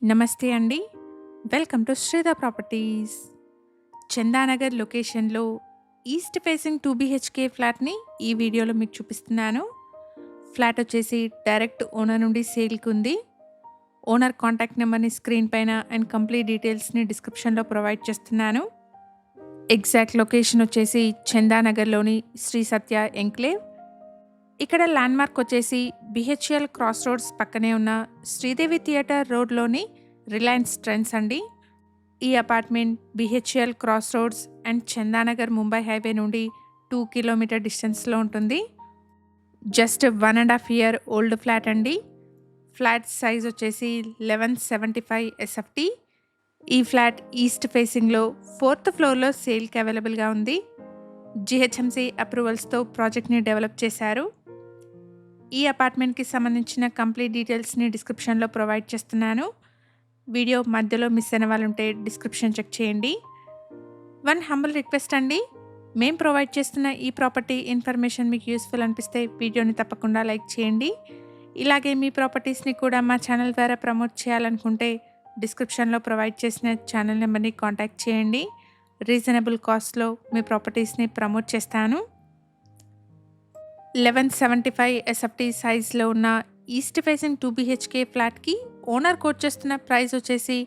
నమస్తే అండి. Welcome to Sridhar properties. Chandanagar లొకేషన్‌లో ఈస్ట్ ఫేసింగ్ 2 బీహెచ్‌కే ఫ్లాట్‌ని ఈ వీడియోలో మీకు చూపిస్తున్నాను. ఫ్లాట్ వచ్చేసి డైరెక్ట్ ఓనర్ నుండి సేల్‌కుంది. ఓనర్ కాంటాక్ట్ నెంబర్‌ని స్క్రీన్ పైన అండ్ కంప్లీట్ డీటెయిల్స్‌ని డిస్క్రిప్షన్‌లో ప్రొవైడ్ చేస్తున్నాను. ఎగ్జాక్ట్ లొకేషన్ వచ్చేసి చందానగర్‌లోని శ్రీ సత్య ఎంక్లేవ్. ఇక్కడ ల్యాండ్‌మార్క్ వచ్చేసి బీహెచ్ఎల్ క్రాస్ రోడ్స్ పక్కనే ఉన్న శ్రీదేవి థియేటర్ రోడ్‌లోని రిలయన్స్ ట్రెండ్స్ అండి. ఈ apartment BHL cross roads and Chandanagar Mumbai highway నుండి 2 కిలోమీటర్ డిస్టెన్స్‌లో ఉంటుంది. జస్ట్ 1.5 ఇయర్ ఓల్డ్ ఫ్లాట్ అండి. ఫ్లాట్ సైజ్ వచ్చేసి 1175 ఎస్ఎఫ్టీ. ఈ ఫ్లాట్ ఈస్ట్ ఫేసింగ్‌లో 4th ఫ్లోర్‌లో సేల్‌కి అవైలబుల్‌గా ఉంది. జీహెచ్ఎంసీ అప్రూవల్స్‌తో ప్రాజెక్ట్‌ని డెవలప్ చేశారు. ఈ అపార్ట్మెంట్‌కి సంబంధించిన కంప్లీట్ డీటెయిల్స్‌ని డిస్క్రిప్షన్‌లో ప్రొవైడ్ చేస్తున్నాను. వీడియో మధ్యలో మిస్ అయిన వాళ్ళుంటే డిస్క్రిప్షన్ చెక్ చేయండి. వన్ హంబుల్ రిక్వెస్ట్ అండి. మేము ప్రొవైడ్ చేస్తున్న ఈ ప్రాపర్టీ ఇన్ఫర్మేషన్ మీకు యూస్‌ఫుల్ అనిపిస్తే వీడియోని తప్పకుండా లైక్ చేయండి. ఇలాగే మీ ప్రాపర్టీస్‌ని కూడా మా ఛానల్ ద్వారా ప్రమోట్ చేయాలనుకుంటే డిస్క్రిప్షన్‌లో ప్రొవైడ్ చేసిన ఛానల్ నెంబర్‌ని కాంటాక్ట్ చేయండి. రీజనబుల్ కాస్ట్‌లో మీ ప్రాపర్టీస్‌ని ప్రమోట్ చేస్తాను. 1175 ఎస్ఎఫ్టీ సైజ్‌లో ఉన్న ఈస్ట్ ఫేసింగ్ 2 బీహెచ్‌కే ఫ్లాట్‌కి ఓనర్ కోట్ చేస్తున్న ప్రైస్ వచ్చేసి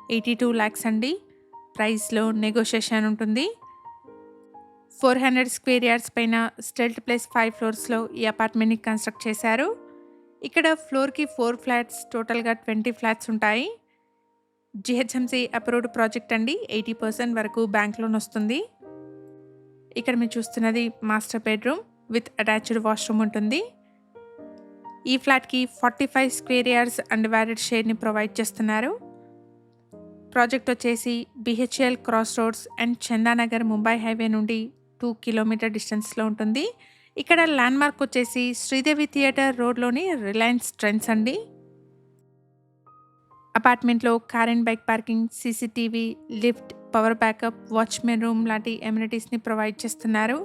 82 లాక్స్ అండి. ప్రైస్‌లో నెగోషియేషన్ ఉంటుంది. 400 స్క్వేర్ యార్డ్స్ పైన స్టెల్ట్ ప్లస్ 5 ఫ్లోర్స్‌లో ఈ అపార్ట్మెంట్‌ని కన్స్ట్రక్ట్ చేశారు. ఇక్కడ ఫ్లోర్‌కి 4 ఫ్లాట్స్, టోటల్‌గా 20 ఫ్లాట్స్ ఉంటాయి. జీహెచ్ఎంసీ అప్రూవ్డ్ ప్రాజెక్ట్ అండి. 80% వరకు బ్యాంక్ లోన్ వస్తుంది. ఇక్కడ మీరు చూస్తున్నది master bedroom with attached washroom ఉంటుంది. ఈ ఫ్లాట్‌కి 45 స్క్వేర్ యార్డ్స్ అన్‌డివైడెడ్ షేర్‌ని ప్రొవైడ్ చేస్తున్నారు. ప్రాజెక్ట్ వచ్చేసి BHEL cross roads and Chandanagar Mumbai highway నుండి 2 కిలోమీటర్ డిస్టెన్స్‌లో ఉంటుంది. ఇక్కడ ల్యాండ్‌మార్క్ వచ్చేసి శ్రీదేవి థియేటర్ రోడ్‌లోని రిలయన్స్ ట్రెండ్స్ అండి. అపార్ట్మెంట్‌లో car and bike parking, CCTV, lift, power backup, watchman room లాంటి ఎమ్యూనిటీస్‌ని ప్రొవైడ్ చేస్తున్నారు.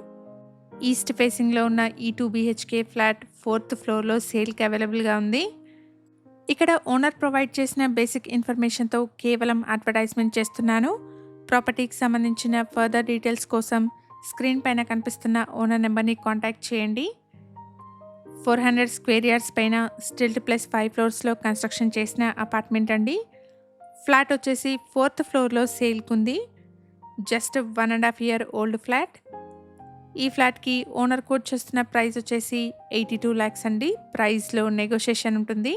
ఈస్ట్ ఫేసింగ్‌లో ఉన్న ఈ 2 బీహెచ్‌కే ఫ్లాట్ 4th ఫ్లోర్‌లో సేల్‌కి అవైలబుల్‌గా ఉంది. ఇక్కడ ఓనర్ ప్రొవైడ్ చేసిన బేసిక్ ఇన్ఫర్మేషన్‌తో కేవలం అడ్వర్టైజ్మెంట్ చేస్తున్నాను. ప్రాపర్టీకి సంబంధించిన ఫర్దర్ డీటెయిల్స్ కోసం స్క్రీన్ పైన కనిపిస్తున్న ఓనర్ నెంబర్‌ని కాంటాక్ట్ చేయండి. 400 స్క్వేర్ యార్డ్స్ పైన స్టిల్ట్ ప్లస్ 5 ఫ్లోర్స్‌లో కన్స్ట్రక్షన్ చేసిన అపార్ట్మెంట్ అండి. ఫ్లాట్ వచ్చేసి 4th ఫ్లోర్‌లో సేల్‌కుంది. Just 1.5 year old flat. ఈ ఫ్లాట్‌కి ఓనర్ కోట్ చేస్తున్న ప్రైస్ వచ్చేసి 82 లాక్స్ అండి. ప్రైస్‌లో నెగోషియేషన్ ఉంటుంది.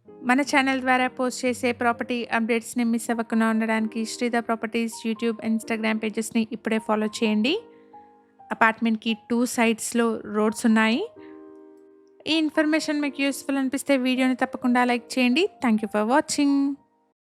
మన ఛానల్ ద్వారా పోస్ట్ చేసే ప్రాపర్టీ అప్డేట్స్‌ని మిస్ అవ్వకుండా ఉండడానికి శ్రీధర్ ప్రాపర్టీస్ యూట్యూబ్, ఇన్‌స్టాగ్రామ్ పేజెస్‌ని ఇప్పుడే ఫాలో చేయండి. అపార్ట్మెంట్‌కి 2 సైడ్స్‌లో రోడ్స్ ఉన్నాయి. ఈ ఇన్ఫర్మేషన్ మీకు యూస్‌ఫుల్ అనిపిస్తే వీడియోని తప్పకుండా లైక్ చేయండి. Thank you for watching.